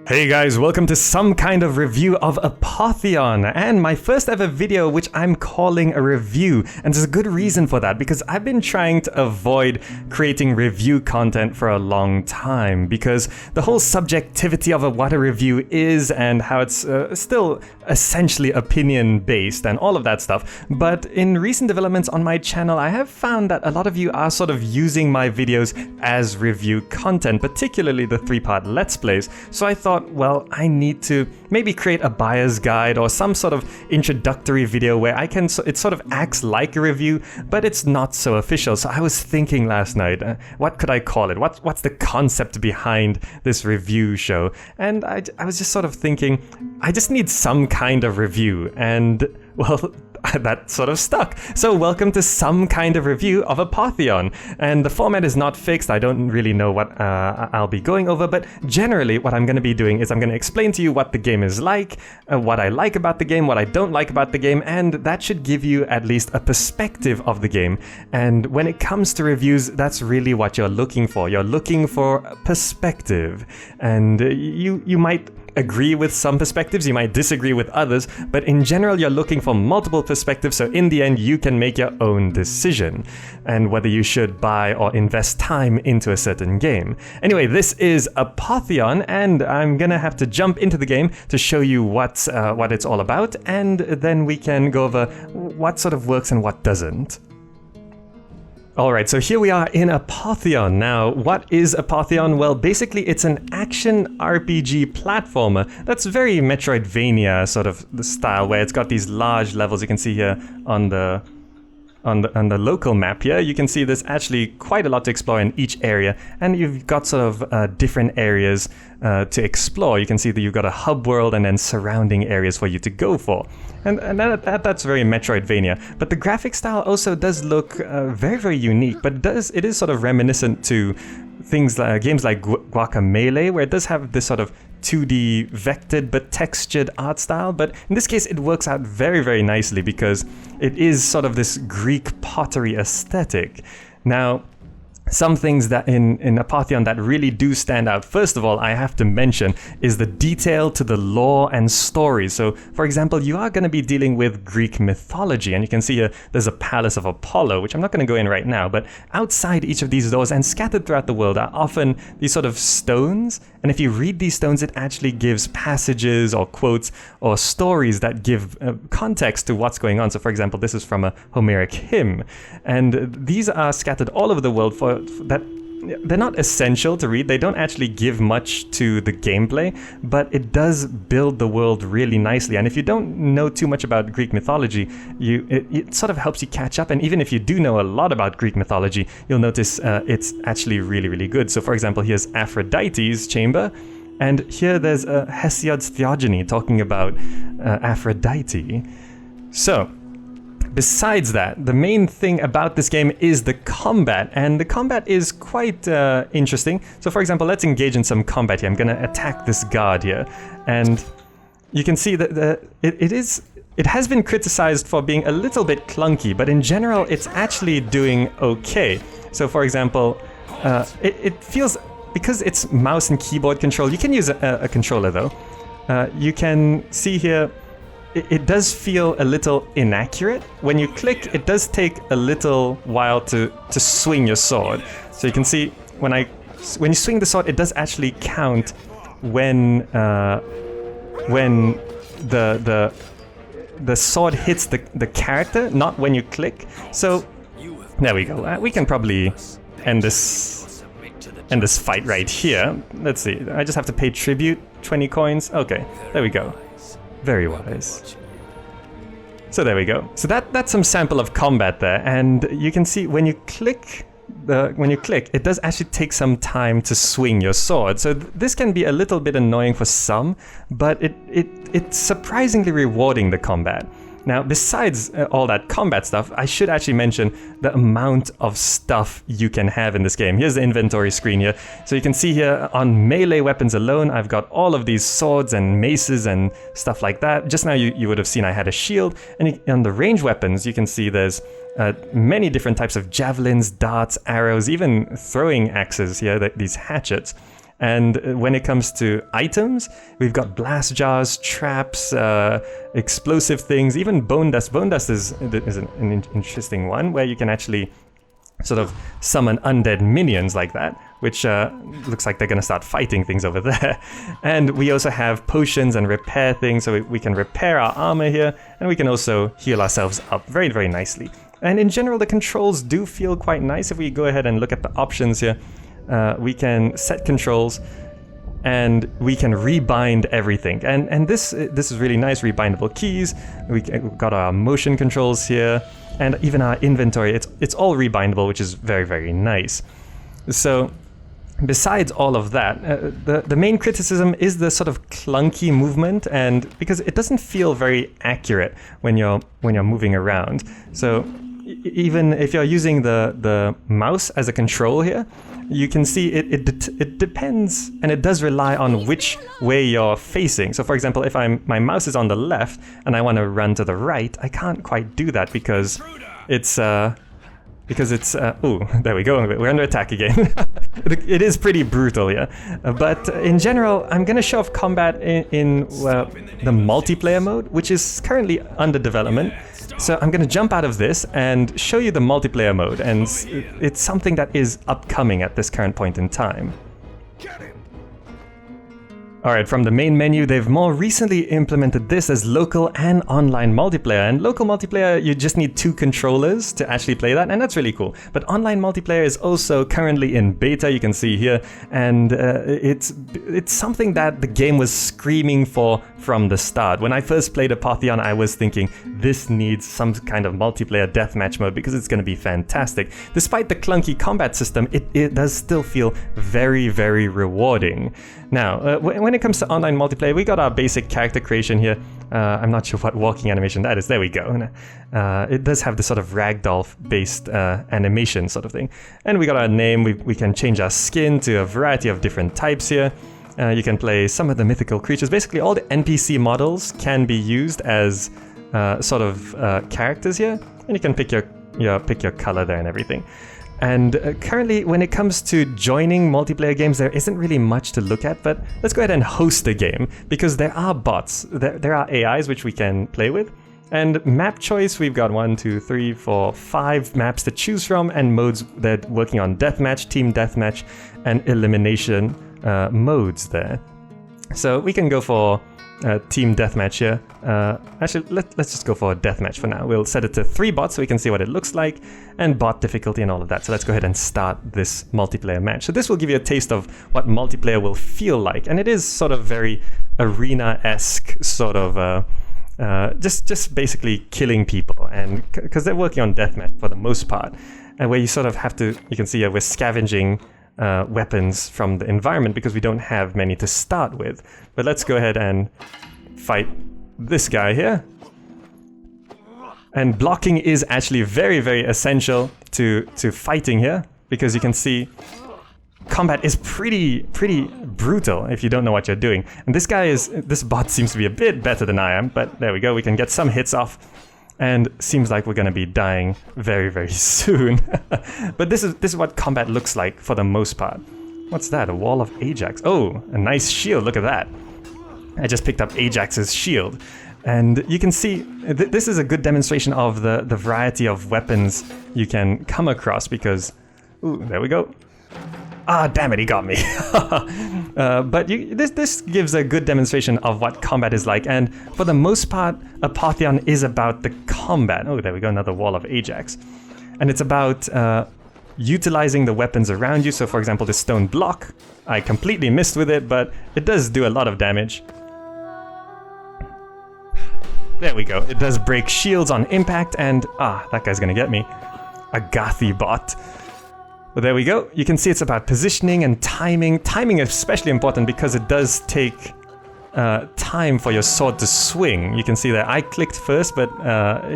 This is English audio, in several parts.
Hey guys, welcome to some kind of review of Apotheon, and my first ever video which I'm calling a review, and there's a good reason for that because I've been trying to avoid creating review content for a long time because the whole subjectivity of what a review is and how it's still essentially opinion based and all of that stuff. But in recent developments on my channel, I have found that a lot of you are sort of using my videos as review content, particularly the 3-part Let's Plays. So I thought, well, I need to maybe create a buyer's guide or some sort of introductory video where I can, it sort of acts like a review, but it's not so official. So I was thinking last night, what could I call it? What's the concept behind this review show? And I was just sort of thinking, I just need some kind of review, and well, that sort of stuck. So welcome to some kind of review of Apotheon. And the format is not fixed. I don't really know what I'll be going over, but generally what I'm going to be doing is I'm going to explain to you what the game is like, what I like about the game, what I don't like about the game, and that should give you at least a perspective of the game. And when it comes to reviews, that's really what you're looking for. You're looking for perspective. And you might agree with some perspectives, you might disagree with others, but in general you're looking for multiple perspectives, so in the end you can make your own decision and whether you should buy or invest time into a certain game. Anyway, this is Apotheon, and I'm gonna have to jump into the game to show you what it's all about, and then we can go over what sort of works and what doesn't. Alright, so here we are in Apotheon. Now, what is Apotheon? Well, basically it's an action RPG platformer that's very Metroidvania sort of the style, where it's got these large levels. You can see here on the local map here, you can see there's actually quite a lot to explore in each area, and you've got sort of different areas to explore. You can see that you've got a hub world and then surrounding areas for you to go for. And that's very Metroidvania. But the graphic style also does look very, very unique, but it is sort of reminiscent to things like games like Guacamelee, where it does have this sort of 2D vectored but textured art style, but in this case it works out very, very nicely because it is sort of this Greek pottery aesthetic. Now, some things that in Apotheon that really do stand out, first of all, I have to mention, is the detail to the lore and story. So, for example, you are going to be dealing with Greek mythology, and you can see here there's a palace of Apollo, which I'm not going to go in right now, but outside each of these doors and scattered throughout the world are often these sort of stones, and if you read these stones, it actually gives passages or quotes or stories that give context to what's going on. So, for example, this is from a Homeric hymn, and these are scattered all over the world for that. They're not essential to read. They don't actually give much to the gameplay, but it does build the world really nicely. And if you don't know too much about Greek mythology, it sort of helps you catch up. And even if you do know a lot about Greek mythology, you'll notice it's actually really, really good. So, for example, here's Aphrodite's chamber, and here there's Hesiod's theogony talking about Aphrodite. So, besides that, the main thing about this game is the combat, and the combat is quite interesting. So, for example, let's engage in some combat here. I'm going to attack this guard here, and you can see that it has been criticized for being a little bit clunky, but in general, it's actually doing okay. So, for example, it feels, because it's mouse and keyboard control, you can use a controller though. You can see here, it does feel a little inaccurate. When you click, it does take a little while to swing your sword. So you can see when you swing the sword, it does actually count when the sword hits the character, not when you click. So there we go. We can probably end this fight right here. Let's see. I just have to pay tribute, 20 coins. Okay, there we go. Very wise. So there we go. So that's some sample of combat there, and you can see when you click, it does actually take some time to swing your sword. So this can be a little bit annoying for some, but it's surprisingly rewarding, the combat. Now, besides all that combat stuff, I should actually mention the amount of stuff you can have in this game. Here's the inventory screen here. So you can see here on melee weapons alone, I've got all of these swords and maces and stuff like that. Just now you would have seen I had a shield. And on the range weapons, you can see there's many different types of javelins, darts, arrows, even throwing axes here, these hatchets. And when it comes to items, we've got blast jars, traps, explosive things, even bone dust. Bone dust is an interesting one where you can actually sort of summon undead minions like that, which looks like they're going to start fighting things over there. And we also have potions and repair things, so we can repair our armor here, and we can also heal ourselves up very, very nicely. And in general, the controls do feel quite nice. If we go ahead and look at the options here, we can set controls, and we can rebind everything. And this is really nice, rebindable keys. We've got our motion controls here, and even our inventory. It's all rebindable, which is very, very nice. So besides all of that, the main criticism is the sort of clunky movement, and because it doesn't feel very accurate when you're moving around. So even if you're using the mouse as a control here, you can see it depends, and it does rely on which way you're facing. So for example, if my mouse is on the left and I want to run to the right, I can't quite do that because it's oh, there we go, we're under attack again. It is pretty brutal, yeah. But in general, I'm gonna show off combat in the multiplayer mode, which is currently under development. So I'm gonna jump out of this and show you the multiplayer mode, and it's something that is upcoming at this current point in time. Alright, from the main menu, they've more recently implemented this as local and online multiplayer. And local multiplayer, you just need 2 controllers to actually play that, and that's really cool. But online multiplayer is also currently in beta, you can see here, and it's something that the game was screaming for from the start. When I first played Apotheon, I was thinking, this needs some kind of multiplayer deathmatch mode because it's going to be fantastic. Despite the clunky combat system, it does still feel very, very rewarding. Now, when it comes to online multiplayer, we got our basic character creation here. I'm not sure what walking animation that is. There we go. It does have this sort of ragdoll-based animation sort of thing. And we got our name. We can change our skin to a variety of different types here. You can play some of the mythical creatures. Basically, all the NPC models can be used as sort of characters here. And you can pick your color there and everything. And currently, when it comes to joining multiplayer games, there isn't really much to look at, but let's go ahead and host the game, because there are bots, there are AIs which we can play with. And map choice, we've got 1, 2, 3, 4, 5 maps to choose from, and modes that working on deathmatch, team deathmatch, and elimination modes there. So we can go for team deathmatch here. Actually, let's just go for a deathmatch for now. We'll set it to 3 bots so we can see what it looks like, and bot difficulty and all of that. So let's go ahead and start this multiplayer match. So this will give you a taste of what multiplayer will feel like, and it is sort of very arena-esque, sort of just basically killing people, and because they're working on deathmatch for the most part, and where you sort of have to, you can see we're scavenging weapons from the environment because we don't have many to start with. But let's go ahead and fight this guy here. And blocking is actually very, very essential to fighting here, because you can see combat is pretty brutal if you don't know what you're doing. And this bot seems to be a bit better than I am, but there we go, we can get some hits off. And seems like we're going to be dying very, very soon. But this is what combat looks like for the most part. What's that? A wall of Ajax. Oh, a nice shield. Look at that. I just picked up Ajax's shield. And you can see this is a good demonstration of the variety of weapons you can come across, because... Ooh, there we go. Ah, damn it, he got me. But this gives a good demonstration of what combat is like, and for the most part, Apotheon is about the combat. Oh, there we go, another wall of Ajax. And it's about utilizing the weapons around you. So for example, this stone block, I completely missed with it, but it does do a lot of damage. There we go, it does break shields on impact, and that guy's gonna get me. A Gathi bot. Well, there we go. You can see it's about positioning and timing. Timing is especially important because it does take time for your sword to swing. You can see that I clicked first, but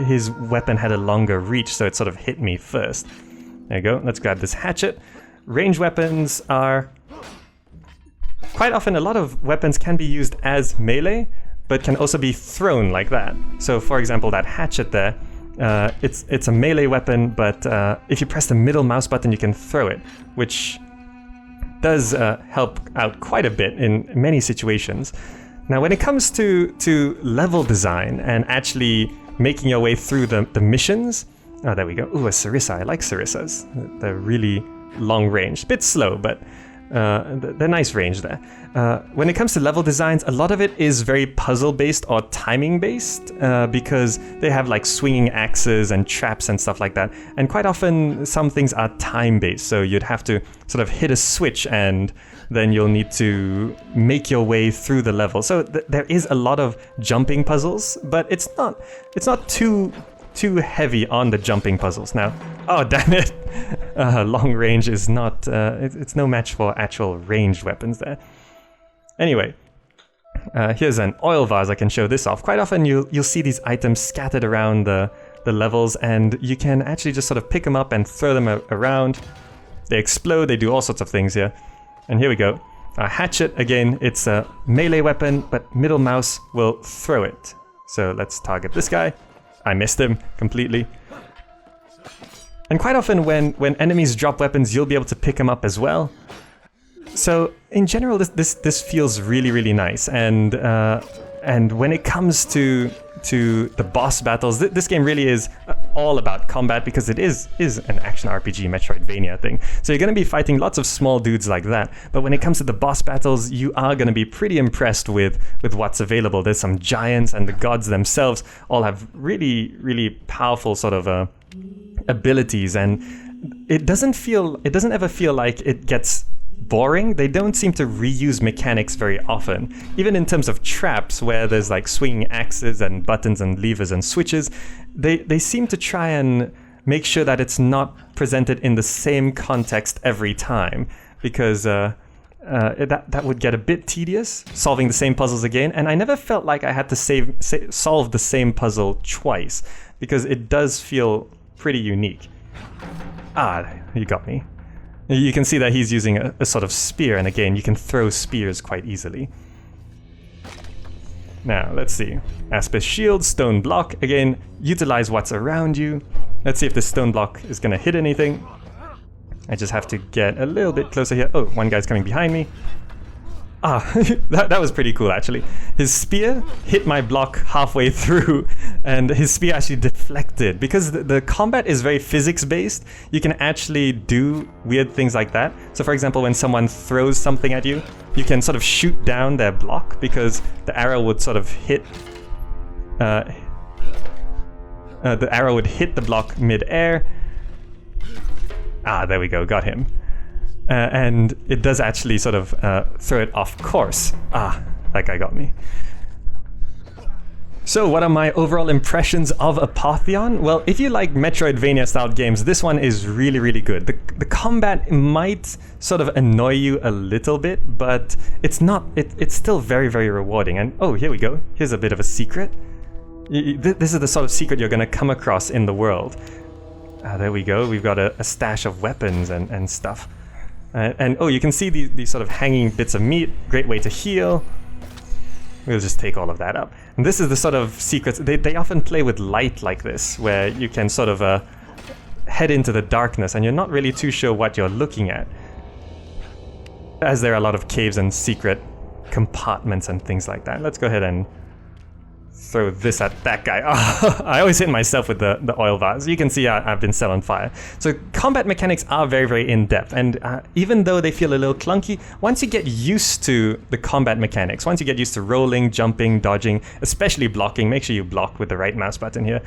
his weapon had a longer reach, so it sort of hit me first. There you go. Let's grab this hatchet. Range weapons are... Quite often, a lot of weapons can be used as melee, but can also be thrown like that. So, for example, that hatchet there, it's a melee weapon, but if you press the middle mouse button, you can throw it, which does help out quite a bit in many situations. Now, when it comes to level design and actually making your way through the missions, oh, there we go. Ooh, a Sarissa. I like Sarissas. They're really long range. Bit slow, but they're nice range there. When it comes to level designs, a lot of it is very puzzle-based or timing-based because they have like swinging axes and traps and stuff like that. And quite often, some things are time-based, so you'd have to sort of hit a switch and then you'll need to make your way through the level. So there is a lot of jumping puzzles, but it's not too heavy on the jumping puzzles. Now, oh damn it, long range is not, it's no match for actual ranged weapons there. Anyway, here's an oil vase. I can show this off. Quite often you'll see these items scattered around the levels, and you can actually just sort of pick them up and throw them around. They explode, they do all sorts of things here. And here we go. A hatchet, again, it's a melee weapon, but middle mouse will throw it. So let's target this guy. I missed him completely. And quite often when enemies drop weapons, you'll be able to pick them up as well. So in general, this feels really, really nice. And when it comes to the boss battles, this game really is all about combat because it is an action RPG Metroidvania thing. So you're going to be fighting lots of small dudes like that. But when it comes to the boss battles, you are going to be pretty impressed with what's available. There's some giants, and the gods themselves all have really, really powerful sort of abilities, and it doesn't ever feel like it gets boring. They don't seem to reuse mechanics very often. Even in terms of traps, where there's like swinging axes and buttons and levers and switches, they seem to try and make sure that it's not presented in the same context every time, because that would get a bit tedious, solving the same puzzles again. And I never felt like I had to solve the same puzzle twice, because it does feel pretty unique. Ah, you got me. You can see that he's using a sort of spear, and again, you can throw spears quite easily. Now, let's see. Aspis shield, stone block. Again, utilize what's around you. Let's see if this stone block is going to hit anything. I just have to get a little bit closer here. Oh, one guy's coming behind me. Ah, that was pretty cool, actually. His spear hit my block halfway through, and his spear actually deflected. Because the combat is very physics-based, you can actually do weird things like that. So, for example, when someone throws something at you, you can sort of shoot down their block, because the arrow would sort of hit... the arrow would hit the block mid-air. Ah, there we go, got him. And it does actually sort of throw it off course. Ah, that guy got me. So what are my overall impressions of Apotheon? Well, if you like Metroidvania-style games, this one is really, really good. The combat might sort of annoy you a little bit, but it's not. It's still very, very rewarding. And oh, here we go. Here's a bit of a secret. This is the sort of secret you're going to come across in the world. There we go. We've got a stash of weapons and stuff. And oh, you can see these sort of hanging bits of meat. Great way to heal. We'll just take all of that up. And this is the sort of secrets. They often play with light like this, where you can sort of head into the darkness and you're not really too sure what you're looking at. As there are a lot of caves and secret compartments and things like that. Let's go ahead and throw this at that guy. Oh, I always hit myself with the oil vase. You can see I've been set on fire. So combat mechanics are very, very in-depth, and even though they feel a little clunky, once you get used to the combat mechanics, once you get used to rolling, jumping, dodging, especially blocking, make sure you block with the right mouse button here.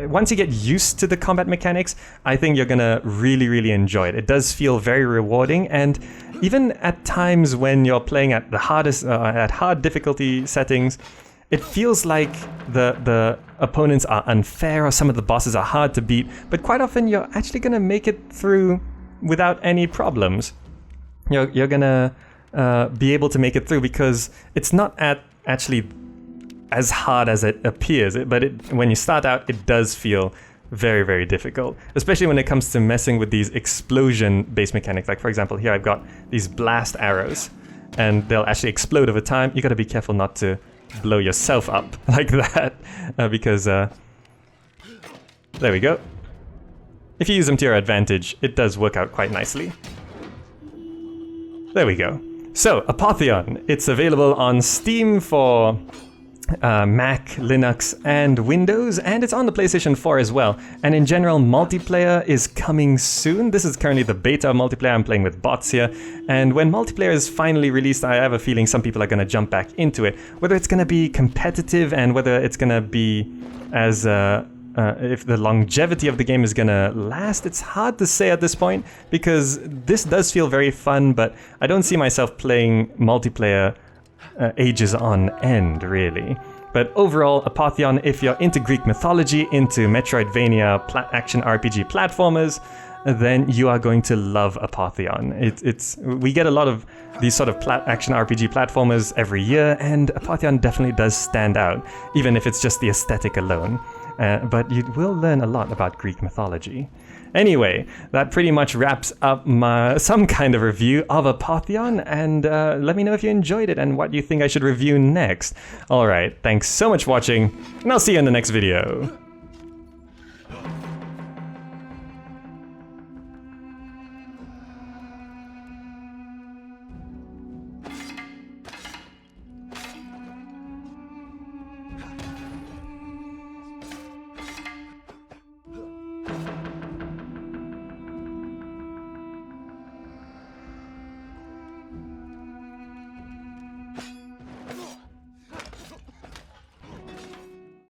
Once you get used to the combat mechanics, I think you're gonna really, really enjoy it. It does feel very rewarding, and even at times when you're playing at the hardest, at hard difficulty settings, it feels like the opponents are unfair, or some of the bosses are hard to beat, but quite often you're actually going to make it through without any problems. You're going to be able to make it through because it's not actually as hard as it appears, but when you start out, it does feel very, very difficult, especially when it comes to messing with these explosion-based mechanics. Like, for example, here I've got these blast arrows, and they'll actually explode over time. You got to be careful not to blow yourself up like that, because there we go. If you use them to your advantage, it does work out quite nicely. There we go. So, Apotheon. It's available on Steam for Mac, Linux, and Windows, and it's on the PlayStation 4 as well. And in general, multiplayer is coming soon. This is currently the beta of multiplayer. I'm playing with bots here. And when multiplayer is finally released, I have a feeling some people are going to jump back into it. Whether it's going to be competitive and whether it's going to be as... if the longevity of the game is gonna last, it's hard to say at this point, because this does feel very fun, but I don't see myself playing multiplayer ages on end, really. But overall, Apotheon, if you're into Greek mythology, into Metroidvania action RPG platformers, then you are going to love Apotheon. We get a lot of these sort of action RPG platformers every year, and Apotheon definitely does stand out, even if it's just the aesthetic alone. But you will learn a lot about Greek mythology. Anyway, that pretty much wraps up some kind of review of Apotheon, and let me know if you enjoyed it and what you think I should review next. Alright, thanks so much for watching, and I'll see you in the next video.